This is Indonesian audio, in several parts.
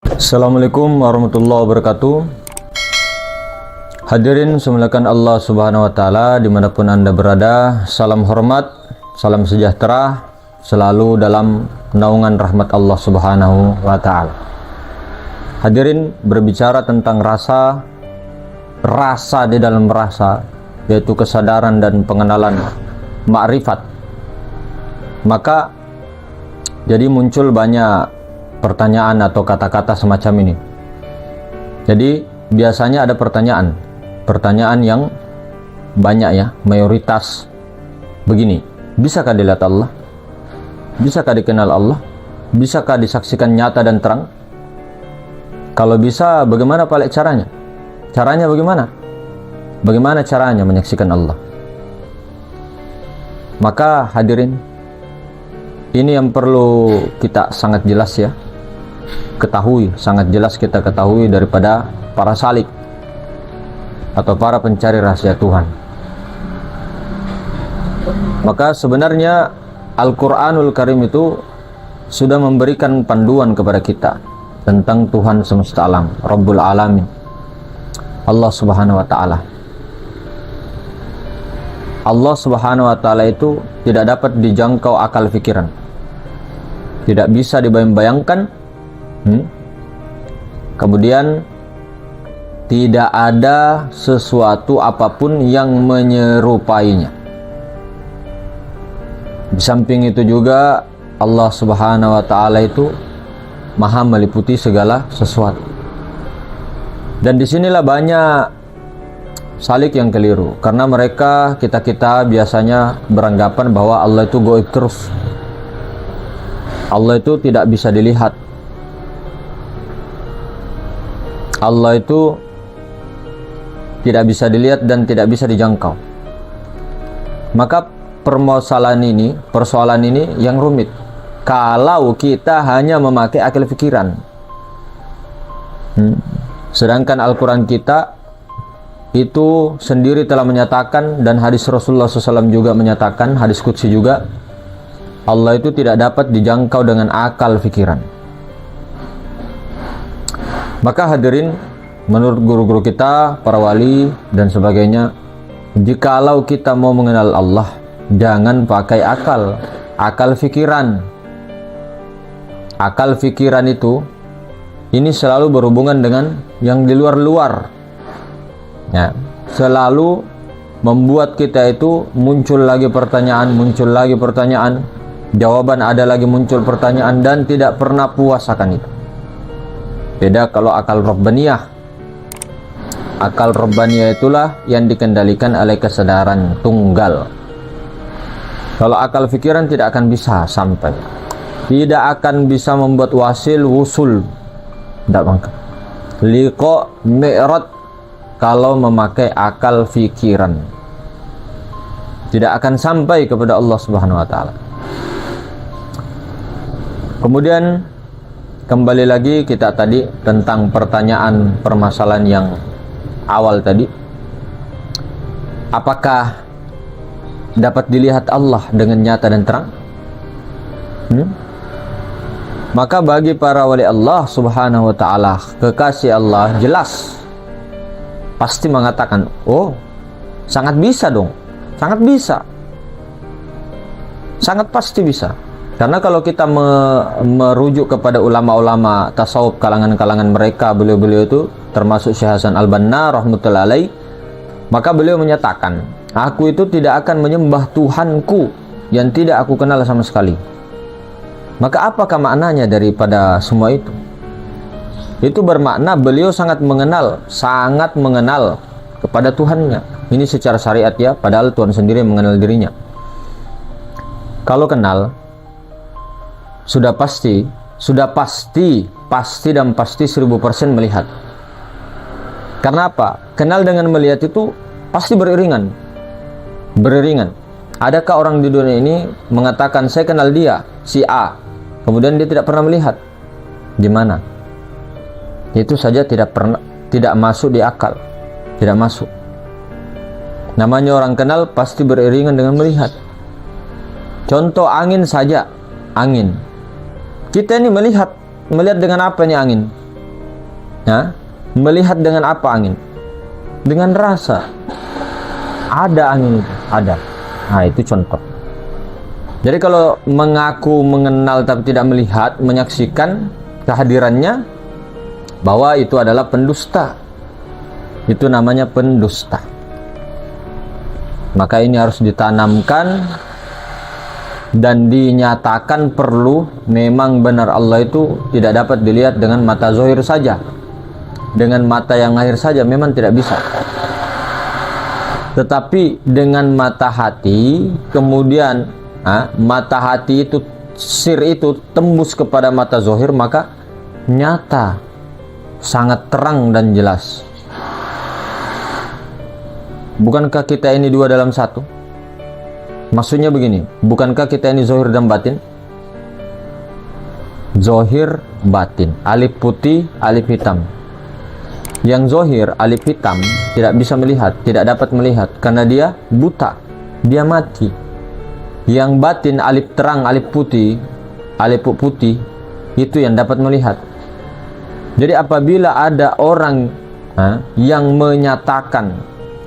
Assalamualaikum warahmatullahi wabarakatuh. Hadirin semuliakan Allah Subhanahu wa taala dimanapun Anda berada, salam hormat, salam sejahtera selalu dalam naungan rahmat Allah Subhanahu wa taala. Hadirin, berbicara tentang rasa di dalam rasa, yaitu kesadaran dan pengenalan ma'rifat. Maka jadi muncul banyak pertanyaan atau kata-kata semacam ini. Jadi biasanya ada pertanyaan yang banyak ya, mayoritas begini: bisakah dilihat Allah? Bisakah dikenal Allah? Bisakah disaksikan nyata dan terang? Kalau bisa, bagaimana paling caranya? Caranya bagaimana? Bagaimana caranya menyaksikan Allah? Maka hadirin, ini yang perlu kita sangat jelas ya sangat jelas kita ketahui daripada para salik atau para pencari rahasia Tuhan. Maka sebenarnya Al-Quranul Karim itu sudah memberikan panduan kepada kita tentang Tuhan semesta alam, Rabbul Alamin, Allah Subhanahu wa taala. Allah Subhanahu wa taala itu tidak dapat dijangkau akal pikiran, tidak bisa dibayang-bayangkan. Kemudian tidak ada sesuatu apapun yang menyerupainya. Di samping itu juga Allah Subhanahu wa taala itu maha meliputi segala sesuatu. Dan disinilah banyak salik yang keliru, karena mereka kita biasanya beranggapan bahwa Allah itu gaib terus, Allah itu tidak bisa dilihat, Allah itu tidak bisa dilihat dan tidak bisa dijangkau. Maka persoalan ini yang rumit kalau kita hanya memakai akal pikiran. Sedangkan Al-Quran kita itu sendiri telah menyatakan, dan hadis Rasulullah SAW juga menyatakan, hadis qudsi juga, Allah itu tidak dapat dijangkau dengan akal pikiran. Maka hadirin, menurut guru-guru kita, para wali dan sebagainya, jikalau kita mau mengenal Allah, jangan pakai akal pikiran. Akal pikiran itu ini selalu berhubungan dengan yang di luar-luar ya, selalu membuat kita itu muncul lagi pertanyaan, jawaban ada lagi muncul pertanyaan, dan tidak pernah puas akan itu. Beda kalau akal robbaniyah. Akal robbaniyah itulah yang dikendalikan oleh kesadaran tunggal. Kalau akal pikiran tidak akan bisa sampai, tidak akan bisa membuat wusul, tidak bangka liqa mi'rad. Kalau memakai akal pikiran, tidak akan sampai kepada Allah Subhanahu wa taala. Kemudian kembali lagi kita tadi tentang permasalahan yang awal tadi. Apakah dapat dilihat Allah dengan nyata dan terang? Maka bagi para wali Allah Subhanahu wa taala, kekasih Allah, jelas pasti mengatakan, oh, sangat bisa dong. Sangat bisa. Sangat pasti bisa. Karena kalau kita merujuk kepada ulama-ulama tasawuf kalangan-kalangan mereka, beliau-beliau itu termasuk Syekh Hasan Al-Banna rahmatullahi alaih, maka beliau menyatakan, aku itu tidak akan menyembah Tuhanku yang tidak aku kenal sama sekali. Maka apakah maknanya daripada semua itu? Itu bermakna beliau sangat mengenal kepada Tuhannya. Ini secara syariat ya, padahal Tuhan sendiri mengenal dirinya. Kalau kenal, sudah pasti dan pasti 1000% melihat. Karena apa? Kenal dengan melihat itu pasti beriringan. Adakah orang di dunia ini mengatakan saya kenal dia, si A, kemudian dia tidak pernah melihat? Gimana? Itu saja tidak masuk di akal, tidak masuk. Namanya orang kenal pasti beriringan dengan melihat. Contoh angin saja, angin. Kita ini melihat dengan apa nih angin? Ya, melihat dengan apa angin? Dengan rasa. Ada angin itu, ada. Nah, itu contoh. Jadi kalau mengaku mengenal tapi tidak melihat, menyaksikan kehadirannya, bahwa itu adalah pendusta. Itu namanya pendusta. Maka ini harus ditanamkan dan dinyatakan perlu. Memang benar Allah itu tidak dapat dilihat dengan mata zahir saja, dengan mata yang lahir saja memang tidak bisa. Tetapi dengan mata hati, kemudian mata hati itu, sir itu tembus kepada mata zahir, maka nyata, sangat terang dan jelas. Bukankah kita ini dua dalam satu? Maksudnya begini, bukankah kita ini zahir dan batin? Zahir, batin, alif putih, alif hitam. Yang zahir, alif hitam, tidak bisa melihat, tidak dapat melihat, karena dia buta, dia mati. Yang batin, alif terang, alif putih, itu yang dapat melihat. Jadi apabila ada orang yang menyatakan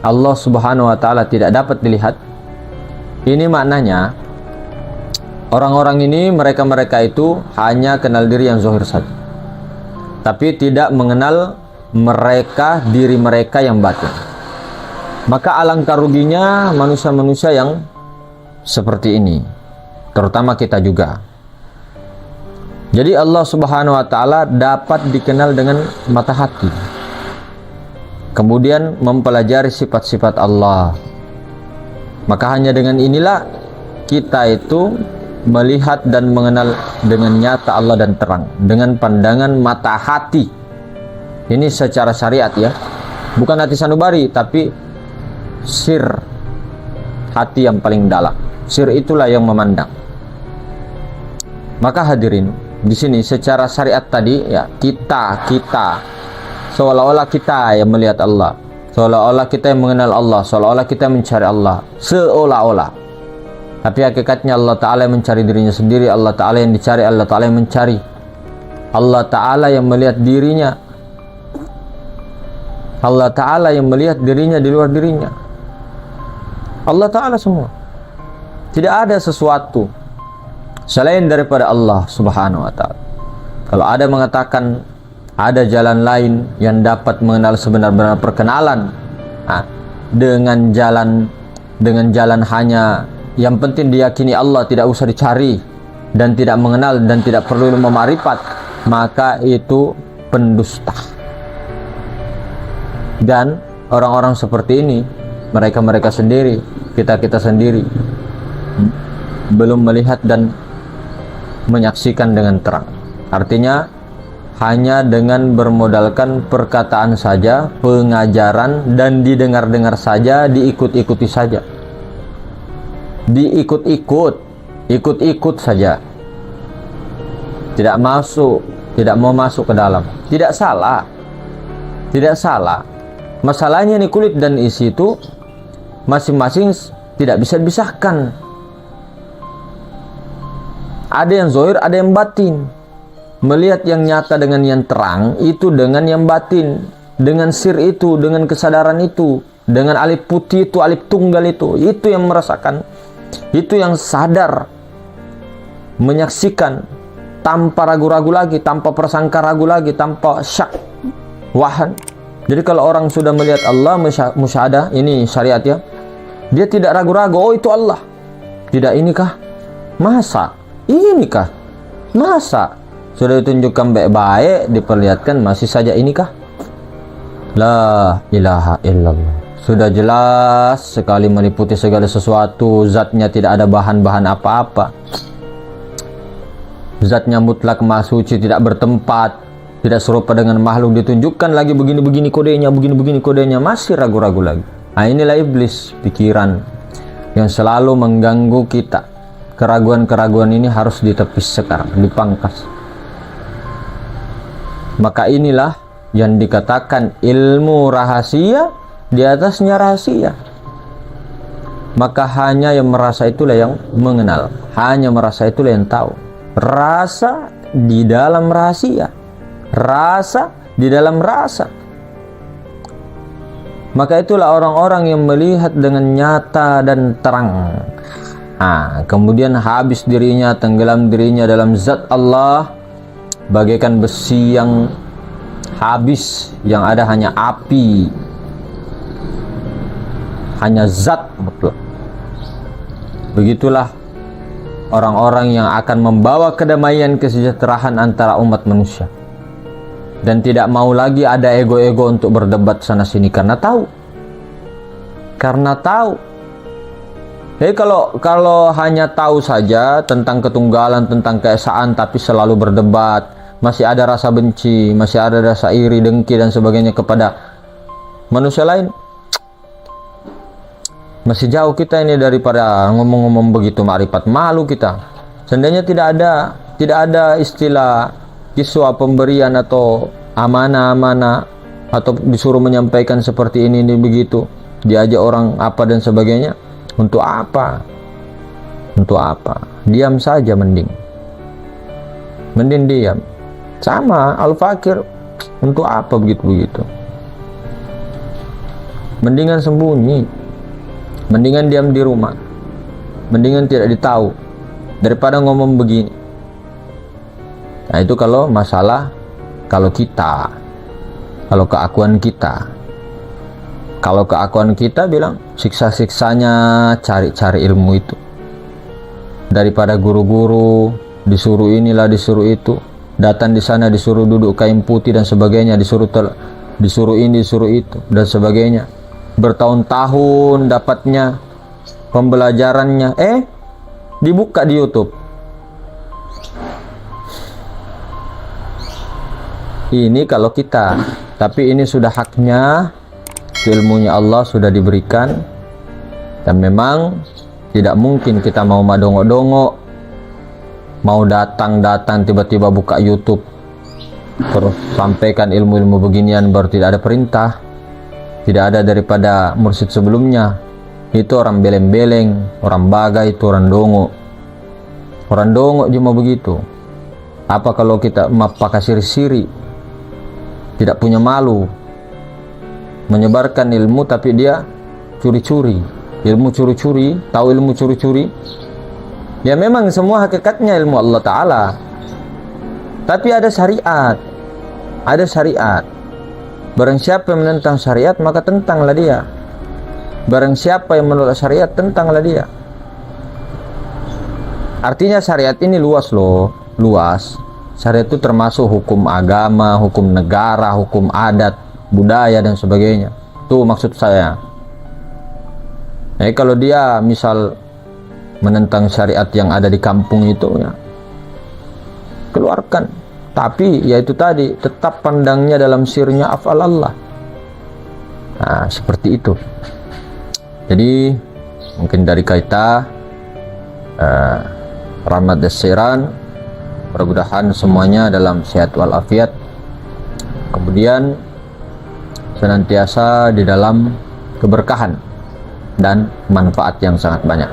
Allah Subhanahu wa Ta'ala tidak dapat dilihat, ini maknanya orang-orang ini, mereka itu hanya kenal diri yang zahir saja, tapi tidak mengenal diri mereka yang batin. Maka alangkah ruginya manusia-manusia yang seperti ini, terutama kita juga. Jadi Allah Subhanahu wa Ta'ala dapat dikenal dengan mata hati, kemudian mempelajari sifat-sifat Allah. Maka hanya dengan inilah kita itu melihat dan mengenal dengan nyata Allah dan terang, dengan pandangan mata hati. Ini secara syariat ya, bukan hati sanubari, tapi sir hati yang paling dalam. Sir itulah yang memandang. Maka hadirin, di sini secara syariat tadi ya, kita seolah-olah kita yang melihat Allah, seolah-olah kita yang mengenal Allah, seolah-olah kita mencari Allah, seolah-olah. Tapi hakikatnya Allah Ta'ala yang mencari dirinya sendiri, Allah Ta'ala yang dicari, Allah Ta'ala yang mencari, Allah Ta'ala yang melihat dirinya, Allah Ta'ala yang melihat dirinya di luar dirinya. Allah Ta'ala semua. Tidak ada sesuatu selain daripada Allah Subhanahu wa Ta'ala. Kalau ada mengatakan ada jalan lain yang dapat mengenal sebenar-benar perkenalan, dengan jalan hanya yang penting diyakini Allah, tidak usah dicari, dan tidak mengenal dan tidak perlu memarifat, maka itu pendusta. Dan orang-orang seperti ini, mereka sendiri, kita sendiri belum melihat dan menyaksikan dengan terang. Artinya hanya dengan bermodalkan perkataan saja, pengajaran, dan didengar-dengar saja, diikut-ikuti saja, ikut saja, tidak mau masuk ke dalam. Tidak salah. Masalahnya nih, kulit dan isi itu masing-masing tidak bisa dipisahkan. Ada yang zahir, ada yang batin. Melihat yang nyata dengan yang terang itu dengan yang batin, dengan sir itu, dengan kesadaran itu, dengan alif putih itu, alif tunggal itu yang merasakan, itu yang sadar, menyaksikan tanpa ragu-ragu lagi, tanpa prasangka ragu lagi, tanpa syak, wahan. Jadi kalau orang sudah melihat Allah, musyahadah, ini syariat ya, dia tidak ragu-ragu, oh itu Allah. Tidak, inikah? Masa? Inikah? Masa? Sudah ditunjukkan baik-baik, diperlihatkan, masih saja inikah? La ilaha illallah. Sudah jelas sekali meliputi segala sesuatu, zatnya tidak ada bahan-bahan apa-apa. Zatnya mutlak maha suci, tidak bertempat, tidak serupa dengan makhluk, ditunjukkan lagi begini-begini kodenya, masih ragu-ragu lagi. Nah, inilah iblis, pikiran yang selalu mengganggu kita. Keraguan-keraguan ini harus ditepis sekarang, dipangkas. Maka inilah yang dikatakan ilmu rahasia, di atasnya rahasia. Maka hanya yang merasa itulah yang mengenal, hanya merasa itulah yang tahu. Rasa di dalam rahasia, rasa di dalam rasa. Maka itulah orang-orang yang melihat dengan nyata dan terang. Kemudian habis dirinya, tenggelam dirinya dalam zat Allah, bagaikan besi yang habis, yang ada hanya api, hanya zat mutlak. Begitulah orang-orang yang akan membawa kedamaian, kesejahteraan antara umat manusia. Dan tidak mau lagi ada ego-ego untuk berdebat sana sini karena tahu. Jadi kalau hanya tahu saja tentang ketunggalan, tentang keesaan, tapi selalu berdebat, masih ada rasa benci, masih ada rasa iri, dengki dan sebagainya kepada manusia lain, masih jauh kita ini daripada ngomong-ngomong begitu ma'rifat. Malu kita. Seandainya tidak ada istilah kiswa pemberian atau amanah-amanah, atau disuruh menyampaikan seperti ini begitu, diajak orang apa dan sebagainya, untuk apa? Diam saja mending diam. Sama al-fakir, untuk apa begitu? Mendingan sembunyi, mendingan diam di rumah, mendingan tidak ditahu daripada ngomong begini. Nah, itu kalau masalah, kalau keakuan kita. Kalau keakuan kita bilang siksa-siksanya cari ilmu itu. Daripada guru-guru disuruh inilah, disuruh itu, datang di sana disuruh duduk kain putih dan sebagainya, disuruh ini, disuruh itu dan sebagainya. Bertahun-tahun dapatnya pembelajarannya, dibuka di YouTube. Ini kalau kita, tapi ini sudah haknya, ilmunya Allah sudah diberikan, dan memang tidak mungkin kita mau madongo-dongo, mau datang tiba-tiba buka YouTube terus sampaikan ilmu-ilmu beginian baru tidak ada perintah, tidak ada daripada mursyid sebelumnya. Itu orang beleng-beleng, orang bagai, itu orang dongo cuma begitu. Apa kalau kita pakai siri-siri, tidak punya malu, menyebarkan ilmu tapi dia curi-curi, tahu ilmu curi-curi. Ya memang semua hakikatnya ilmu Allah Ta'ala, tapi ada syariat. Barang siapa yang menentang syariat, maka tentanglah dia. Barang siapa yang menolak syariat, tentanglah dia. Artinya syariat ini luas. Syariat itu termasuk hukum agama, hukum negara, hukum adat, budaya dan sebagainya. Itu maksud saya. Kalau dia misal menentang syariat yang ada di kampung itu, ya keluarkan. Tapi yaitu tadi, tetap pandangnya dalam sirnya af'al Allah. Nah, seperti itu. Jadi mungkin dari kita rahmat desiran, mudah-mudahan semuanya dalam sehat walafiat, kemudian senantiasa di dalam keberkahan dan manfaat yang sangat banyak.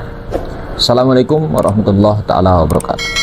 Assalamualaikum warahmatullahi taala wabarakatuh.